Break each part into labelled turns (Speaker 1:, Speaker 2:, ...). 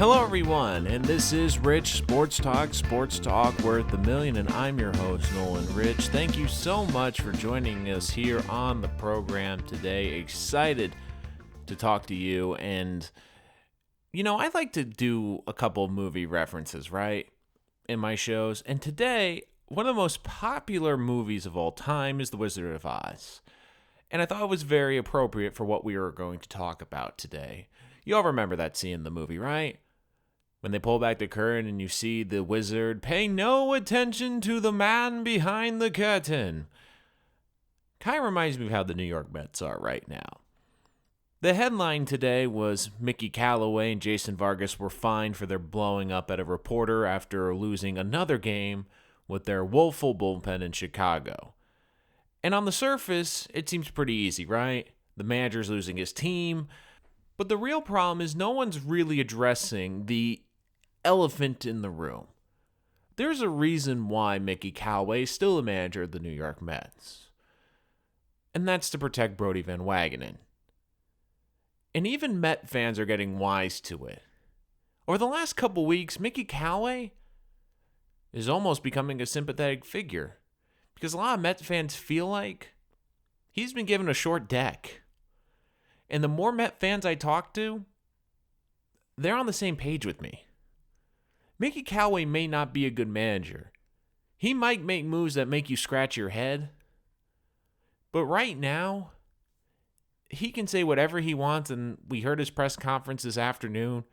Speaker 1: Hello everyone, and this is Rich Sports Talk worth a million, and I'm your host, Nolan Rich. Thank you so much for joining us here on the program today. Excited to talk to you, and I like to do a couple movie references, right, in my shows, and today, one of the most popular movies of all time is The Wizard of Oz, and I thought it was very appropriate for what we were going to talk about today. You all remember that scene in the movie, right? When they pull back the curtain and you see the wizard paying no attention to the man behind the curtain. Kind of reminds me of how the New York Mets are right now. The headline today was Mickey Callaway and Jason Vargas were fined for their blowing up at a reporter after losing another game with their woeful bullpen in Chicago. And on the surface, it seems pretty easy, right? The manager's losing his team. But the real problem is no one's really addressing the elephant in the room. There's a reason why Mickey Callaway is still the manager of the New York Mets. And that's to protect Brodie Van Wagenen. And even Met fans are getting wise to it. Over the last couple weeks, Mickey Callaway is almost becoming a sympathetic figure. Because a lot of Met fans feel like he's been given a short deck. And the more Met fans I talk to, they're on the same page with me. Mickey Callaway may not be a good manager. He might make moves that make you scratch your head. But right now, he can say whatever he wants, and we heard his press conference this afternoon.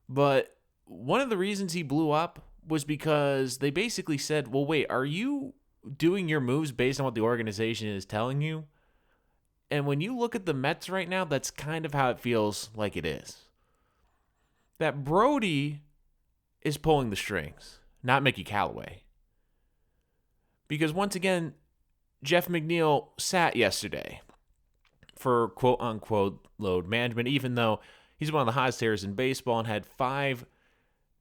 Speaker 1: But one of the reasons he blew up was because they basically said, well, wait, are you doing your moves based on what the organization is telling you? And when you look at the Mets right now, that's kind of how it feels like it is. That Brodie is pulling the strings, not Mickey Callaway. Because once again, Jeff McNeil sat yesterday for quote-unquote load management, even though he's one of the hottest hitters in baseball and had 5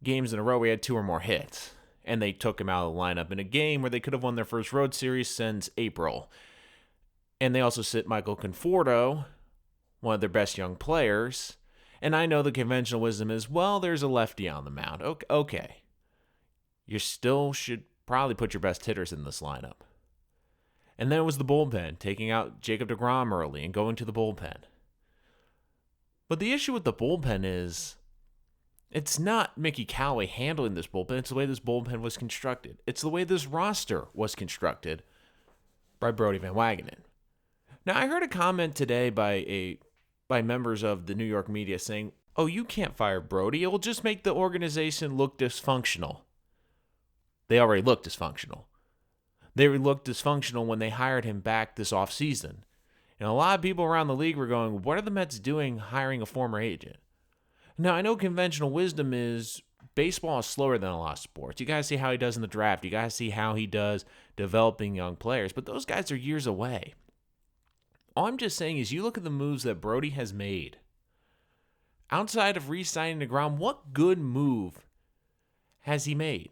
Speaker 1: games in a row where he had 2 or more hits. And they took him out of the lineup in a game where they could have won their first road series since April. And they also sit Michael Conforto, one of their best young players. And I know the conventional wisdom is, well, there's a lefty on the mound. Okay. You still should probably put your best hitters in this lineup. And then it was the bullpen, taking out Jacob deGrom early and going to the bullpen. But the issue with the bullpen is, it's not Mickey Callaway handling this bullpen. It's the way this bullpen was constructed. It's the way this roster was constructed by Brodie Van Wagenen. Now, I heard a comment today by members of the New York media saying, oh, you can't fire Brodie. It will just make the organization look dysfunctional. They already look dysfunctional. They looked dysfunctional when they hired him back this offseason. And a lot of people around the league were going, what are the Mets doing hiring a former agent? Now, I know conventional wisdom is baseball is slower than a lot of sports. You got to see how he does in the draft. You got to see how he does developing young players. But those guys are years away. All I'm just saying is you look at the moves that Brodie has made. Outside of re-signing deGrom, what good move has he made?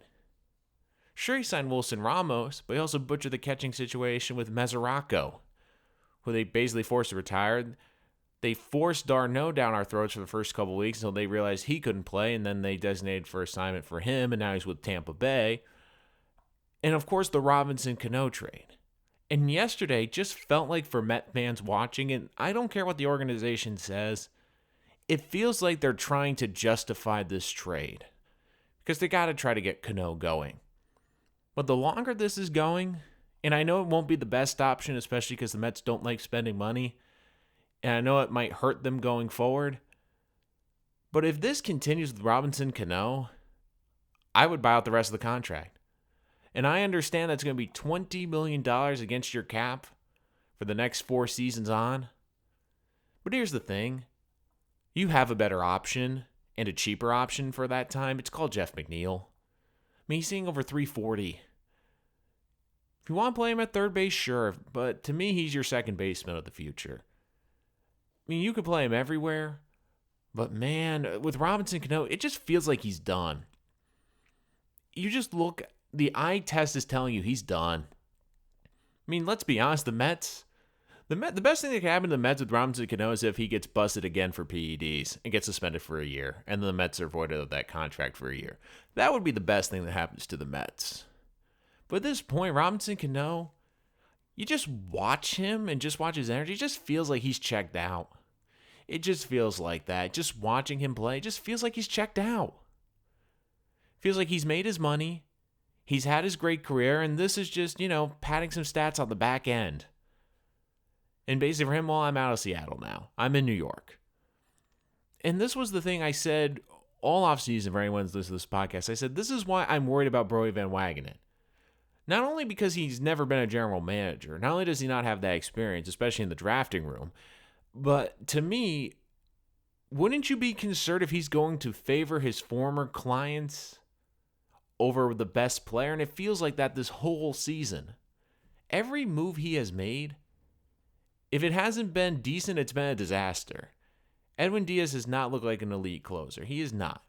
Speaker 1: Sure, he signed Wilson Ramos, but he also butchered the catching situation with Mesoraco, who they basically forced to retire. They forced d'Arnaud down our throats for the first couple of weeks until they realized he couldn't play, and then they designated for assignment for him, and now he's with Tampa Bay. And, of course, the Robinson-Cano trade. And yesterday just felt like for Met fans watching it, I don't care what the organization says, it feels like they're trying to justify this trade. Because they got to try to get Cano going. But the longer this is going, and I know it won't be the best option, especially because the Mets don't like spending money, and I know it might hurt them going forward, but if this continues with Robinson-Cano, I would buy out the rest of the contract. And I understand that's going to be $20 million against your cap for the next 4 seasons on. But here's the thing. You have a better option and a cheaper option for that time. It's called Jeff McNeil. I mean, he's seeing over 340. If you want to play him at third base, sure. But to me, he's your second baseman of the future. I mean, you could play him everywhere. But man, with Robinson-Cano, it just feels like he's done. You just look... The eye test is telling you he's done. I mean, let's be honest, the Mets The best thing that can happen to the Mets with Robinson Cano is if he gets busted again for PEDs and gets suspended for a year, and then the Mets are voided of that contract for a year. That would be the best thing that happens to the Mets. But at this point, Robinson Cano, you just watch him and just watch his energy. It just feels like he's checked out. It just feels like that. Just watching him play, it just feels like he's checked out. Feels like he's made his money. He's had his great career, and this is just, padding some stats on the back end. And basically for him, well, I'm out of Seattle now. I'm in New York. And this was the thing I said all offseason for anyone who's listening to this podcast. I said, this is why I'm worried about Brodie Van Wagenen. Not only because he's never been a general manager, not only does he not have that experience, especially in the drafting room, but to me, wouldn't you be concerned if he's going to favor his former clients over the best player? And it feels like that this whole season. Every move he has made, if it hasn't been decent, it's been a disaster. Edwin Diaz has not looked like an elite closer. He is not.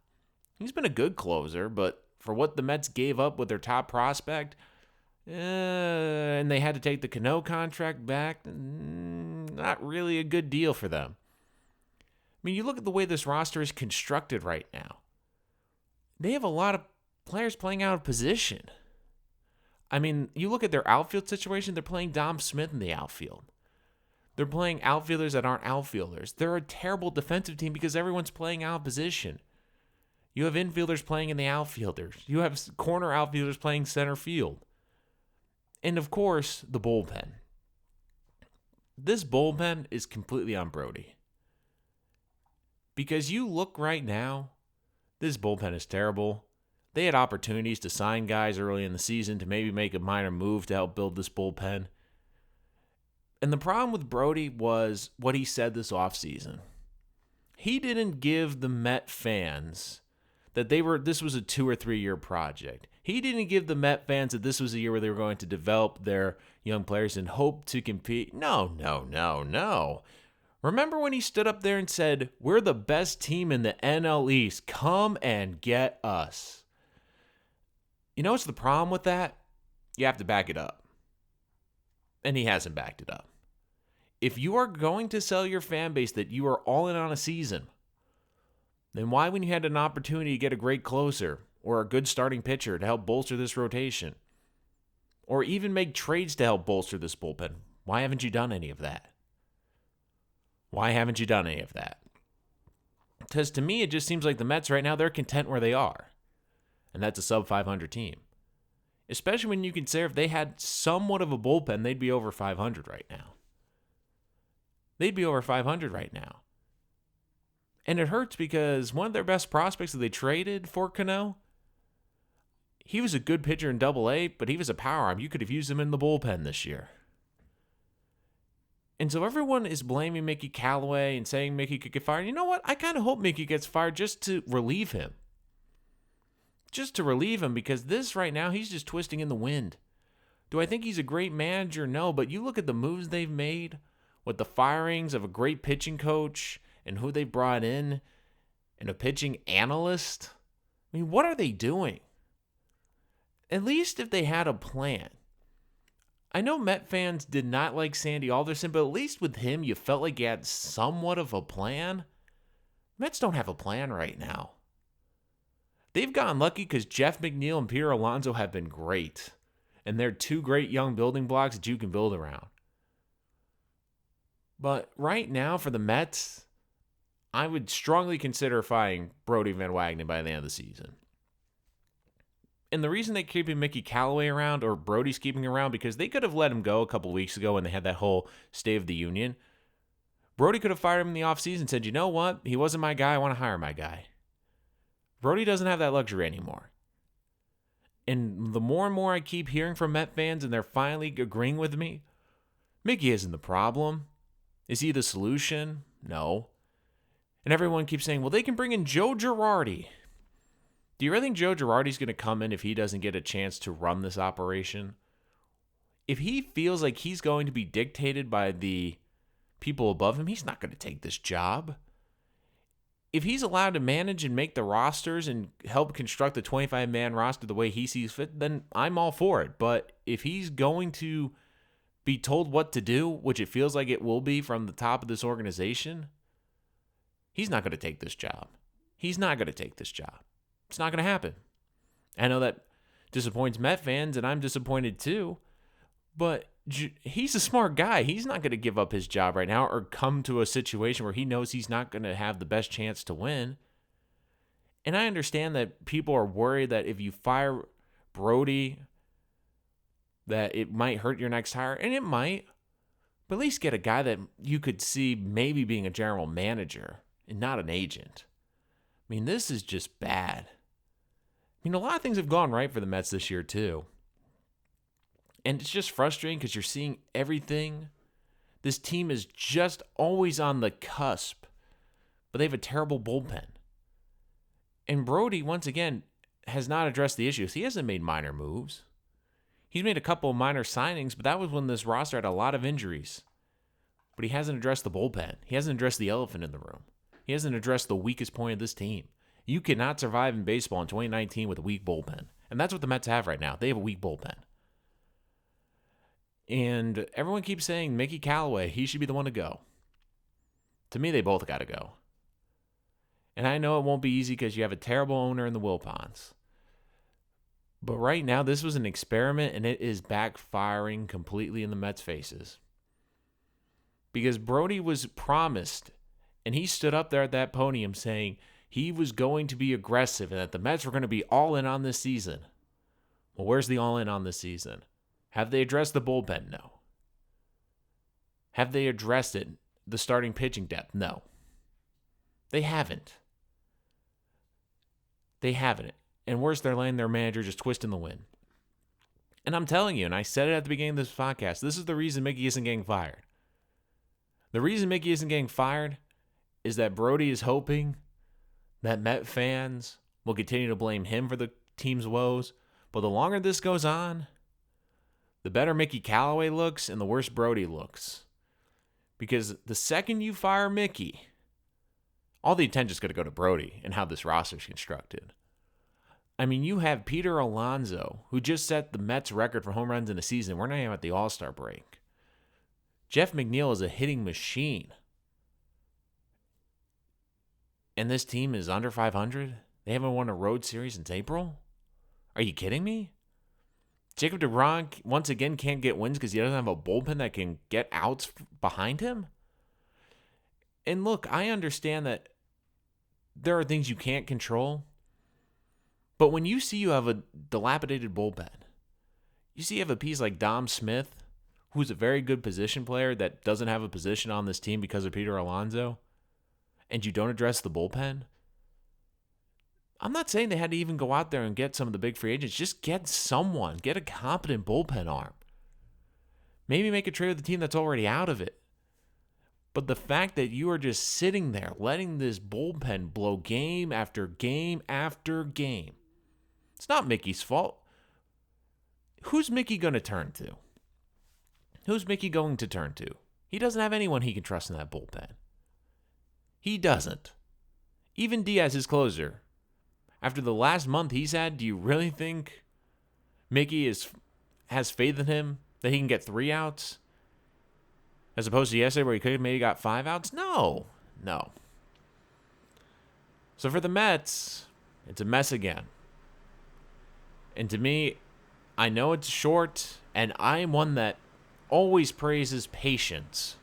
Speaker 1: He's been a good closer, but for what the Mets gave up with their top prospect, and they had to take the Cano contract back, not really a good deal for them. I mean, you look at the way this roster is constructed right now. They have a lot of players playing out of position. I mean, you look at their outfield situation, they're playing Dom Smith in the outfield. They're playing outfielders that aren't outfielders. They're a terrible defensive team because everyone's playing out of position. You have infielders playing in the outfielders. You have corner outfielders playing center field. And of course, the bullpen. This bullpen is completely on Brodie. Because you look right now, this bullpen is terrible. They had opportunities to sign guys early in the season to maybe make a minor move to help build this bullpen. And the problem with Brodie was what he said this offseason. He didn't give the Met fans that this was a 2 or 3 year project. He didn't give the Met fans that this was a year where they were going to develop their young players and hope to compete. No. Remember when he stood up there and said, "We're the best team in the NL East. Come and get us." You know what's the problem with that? You have to back it up. And he hasn't backed it up. If you are going to sell your fan base that you are all in on a season, then why, when you had an opportunity to get a great closer or a good starting pitcher to help bolster this rotation, or even make trades to help bolster this bullpen, why haven't you done any of that? Why haven't you done any of that? Because to me, it just seems like the Mets right now, they're content where they are. And that's a sub-500 team. Especially when you consider if they had somewhat of a bullpen, they'd be over 500 right now. They'd be over 500 right now. And it hurts because one of their best prospects that they traded for Cano, he was a good pitcher in Double-A, but he was a power arm. You could have used him in the bullpen this year. And so everyone is blaming Mickey Callaway and saying Mickey could get fired. You know what? I kind of hope Mickey gets fired just to relieve him. Just to relieve him, because this right now, he's just twisting in the wind. Do I think he's a great manager? No, but you look at the moves they've made with the firings of a great pitching coach and who they brought in and a pitching analyst. I mean, what are they doing? At least if they had a plan. I know Met fans did not like Sandy Alderson, but at least with him, you felt like you had somewhat of a plan. Mets don't have a plan right now. They've gotten lucky because Jeff McNeil and Peter Alonso have been great. And they're two great young building blocks that you can build around. But right now for the Mets, I would strongly consider firing Brodie Van Wagenen by the end of the season. And the reason they're keeping Mickey Callaway around, or Brodie's keeping around, because they could have let him go a couple weeks ago when they had that whole State of the Union. Brodie could have fired him in the offseason and said, you know what? He wasn't my guy. I want to hire my guy. Brodie doesn't have that luxury anymore. And the more and more I keep hearing from Met fans, and they're finally agreeing with me, Mickey isn't the problem. Is he the solution? No. And everyone keeps saying, well, they can bring in Joe Girardi. Do you really think Joe Girardi's going to come in if he doesn't get a chance to run this operation? If he feels like he's going to be dictated by the people above him, he's not going to take this job. If he's allowed to manage and make the rosters and help construct the 25-man roster the way he sees fit, then I'm all for it. But if he's going to be told what to do, which it feels like it will be from the top of this organization, he's not going to take this job. He's not going to take this job. It's not going to happen. I know that disappoints Met fans, and I'm disappointed too, but he's a smart guy. He's not going to give up his job right now or come to a situation where he knows he's not going to have the best chance to win. And I understand that people are worried that if you fire Brodie, that it might hurt your next hire, and it might, but at least get a guy that you could see maybe being a general manager and not an agent. I mean, this is just bad. I mean, a lot of things have gone right for the Mets this year, too. And it's just frustrating because you're seeing everything. This team is just always on the cusp, but they have a terrible bullpen. And Brodie, once again, has not addressed the issues. He hasn't made minor moves. He's made a couple of minor signings, but that was when this roster had a lot of injuries. But he hasn't addressed the bullpen. He hasn't addressed the elephant in the room. He hasn't addressed the weakest point of this team. You cannot survive in baseball in 2019 with a weak bullpen. And that's what the Mets have right now. They have a weak bullpen. And everyone keeps saying Mickey Callaway, he should be the one to go. To me, they both got to go. And I know it won't be easy because you have a terrible owner in the Wilpons. But right now, this was an experiment, and it is backfiring completely in the Mets' faces. Because Brodie was promised, and he stood up there at that podium saying he was going to be aggressive and that the Mets were going to be all in on this season. Well, where's the all in on this season? Have they addressed the bullpen? No. Have they addressed it, the starting pitching depth? No. They haven't. They haven't. And worse, they're letting their manager just twist in the wind. And I'm telling you, and I said it at the beginning of this podcast, this is the reason Mickey isn't getting fired. The reason Mickey isn't getting fired is that Brodie is hoping that Met fans will continue to blame him for the team's woes. But the longer this goes on, the better Mickey Callaway looks and the worse Brodie looks. Because the second you fire Mickey, all the attention is going to go to Brodie and how this roster is constructed. I mean, you have Peter Alonso, who just set the Mets record for home runs in a season. We're not even at the All-Star break. Jeff McNeil is a hitting machine. And this team is under 500? They haven't won a road series since April? Are you kidding me? Jacob DeGrom, once again, can't get wins because he doesn't have a bullpen that can get outs behind him? And look, I understand that there are things you can't control. But when you see you have a dilapidated bullpen, you see you have a piece like Dom Smith, who's a very good position player that doesn't have a position on this team because of Peter Alonso, and you don't address the bullpen, I'm not saying they had to even go out there and get some of the big free agents. Just get someone. Get a competent bullpen arm. Maybe make a trade with the team that's already out of it. But the fact that you are just sitting there letting this bullpen blow game after game after game, it's not Mickey's fault. Who's Mickey going to turn to? Who's Mickey going to turn to? He doesn't have anyone he can trust in that bullpen. He doesn't. Even Diaz, his closer. After the last month he's had, do you really think Mickey has faith in him that he can get 3 outs? As opposed to yesterday where he could have maybe got 5 outs? No. So for the Mets, it's a mess again. And to me, I know it's short, and I am one that always praises patience.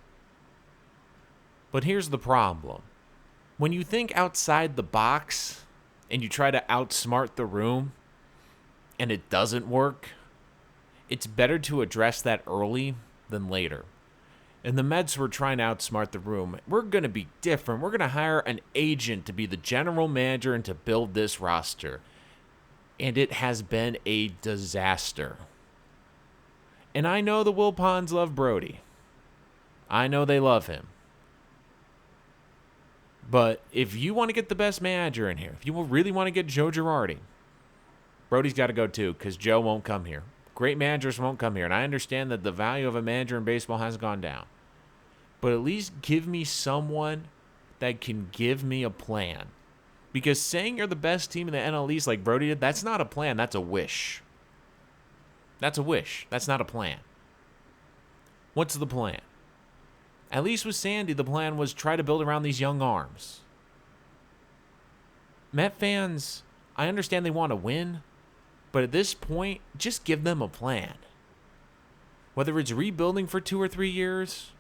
Speaker 1: But here's the problem. When you think outside the box and you try to outsmart the room and it doesn't work, it's better to address that early than later. And the Mets were trying to outsmart the room. We're going to be different. We're going to hire an agent to be the general manager and to build this roster. And it has been a disaster. And I know the Wilpons love Brodie. I know they love him. But if you want to get the best manager in here, if you really want to get Joe Girardi, Brodie's got to go too, because Joe won't come here. Great managers won't come here. And I understand that the value of a manager in baseball has gone down. But at least give me someone that can give me a plan. Because saying you're the best team in the NL East like Brodie did, that's not a plan. That's a wish. That's a wish. That's not a plan. What's the plan? At least with Sandy, the plan was try to build around these young arms. Met fans, I understand they want to win, but at this point, just give them a plan. Whether it's rebuilding for 2 or 3 years,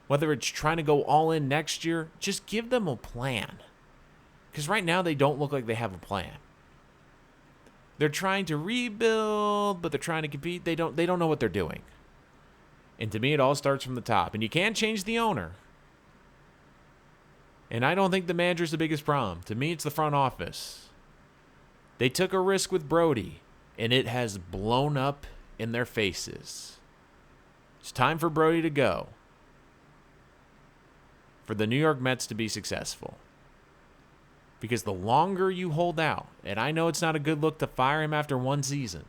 Speaker 1: whether it's trying to go all in next year, just give them a plan. Because right now, they don't look like they have a plan. They're trying to rebuild, but they're trying to compete. They don't know what they're doing. And to me, it all starts from the top. And you can't change the owner. And I don't think the manager's the biggest problem. To me, it's the front office. They took a risk with Brodie, and it has blown up in their faces. It's time for Brodie to go. For the New York Mets to be successful. Because the longer you hold out, and I know it's not a good look to fire him after one season,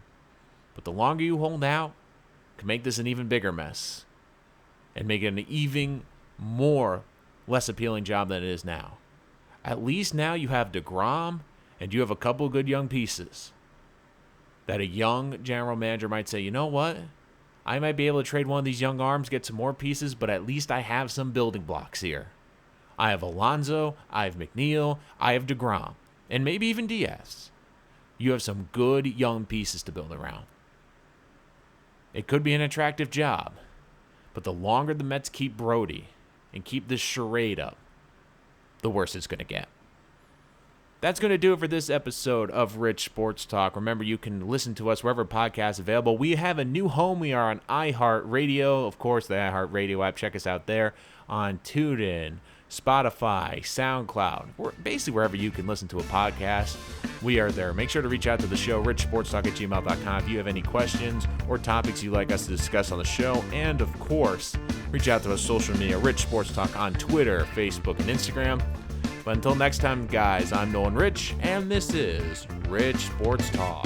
Speaker 1: but the longer you hold out, can make this an even bigger mess and make it an even more less appealing job than it is now. At least now you have DeGrom and you have a couple good young pieces that a young general manager might say, you know what? I might be able to trade one of these young arms, get some more pieces, but at least I have some building blocks here. I have Alonso, I have McNeil, I have DeGrom, and maybe even Diaz. You have some good young pieces to build around. It could be an attractive job, but the longer the Mets keep Brodie and keep this charade up, the worse it's going to get. That's going to do it for this episode of Rich Sports Talk. Remember, you can listen to us wherever podcasts are available. We have a new home. We are on iHeartRadio. Of course, the iHeartRadio app. Check us out there on TuneIn, Spotify, SoundCloud, basically wherever you can listen to a podcast. We are there. Make sure to reach out to the show, richsportstalk@gmail.com, if you have any questions or topics you'd like us to discuss on the show. And, of course, reach out to us social media, Rich Sports Talk on Twitter, Facebook, and Instagram. But until next time, guys, I'm Nolan Rich, and this is Rich Sports Talk.